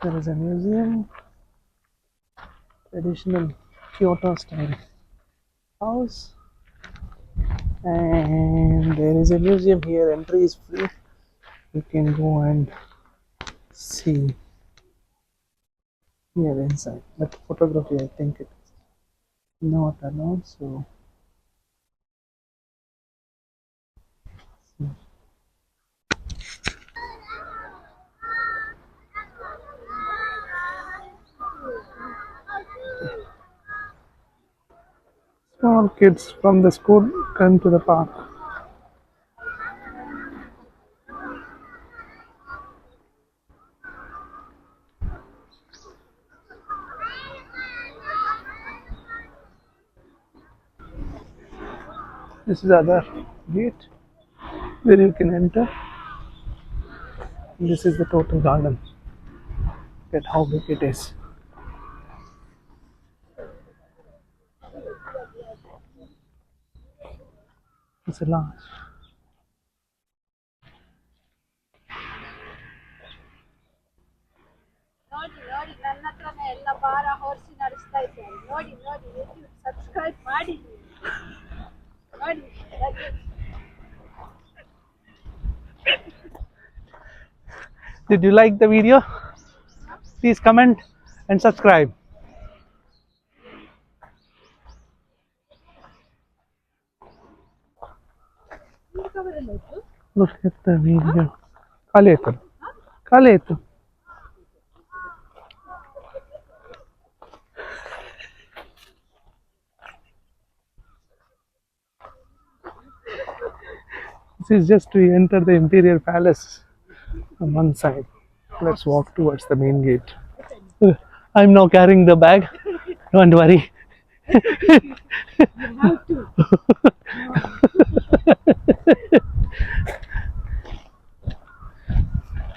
There is a museum, traditional Kyoto style house, and there is a museum here. Entry is free. You can go and see here inside. But photography, I think it is not allowed. So, small kids from the school come to the park. This is the other gate where you can enter. This is the total garden. Look at how big it is. It's a large. ನೋಡಿ ನೋಡಿ ನನ್ನ ಹತ್ರನೇ ಎಲ್ಲ ಭಾರ ಹೊರಿಸಿ ನಡೆಸ್ತಾ ಇದ್ದಾರೆ ನೋಡಿ ನೋಡಿ ಯೂಟ್ಯೂಬ್ ಸಬ್ಸ್ಕ್ರೈಬ್ ಮಾಡಿ ನೋಡಿ Did you like the video? Please comment and subscribe. Look at the video. Kaletu. Kaletu. This is just to enter the Imperial Palace on one side. Let's walk towards the main gate. I'm now carrying the bag. Don't worry.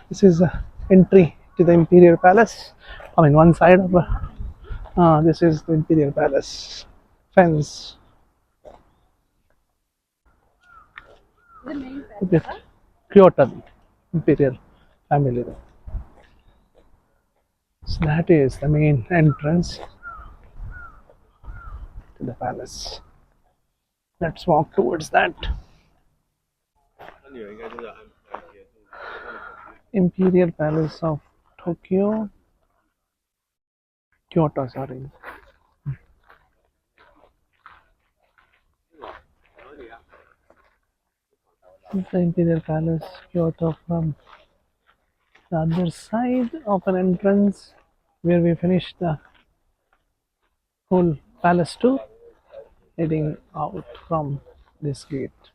This is the entry to the Imperial Palace. I mean, one side of this is the Imperial Palace fence. the main Look at Kyoto Imperial family. So that is the main entrance to the palace. Let's walk towards that. Imperial Palace of Tokyo. Kyoto, sorry. The Imperial Palace, Kyoto, from the other side of an entrance where we finished the whole palace tour, heading out from this gate.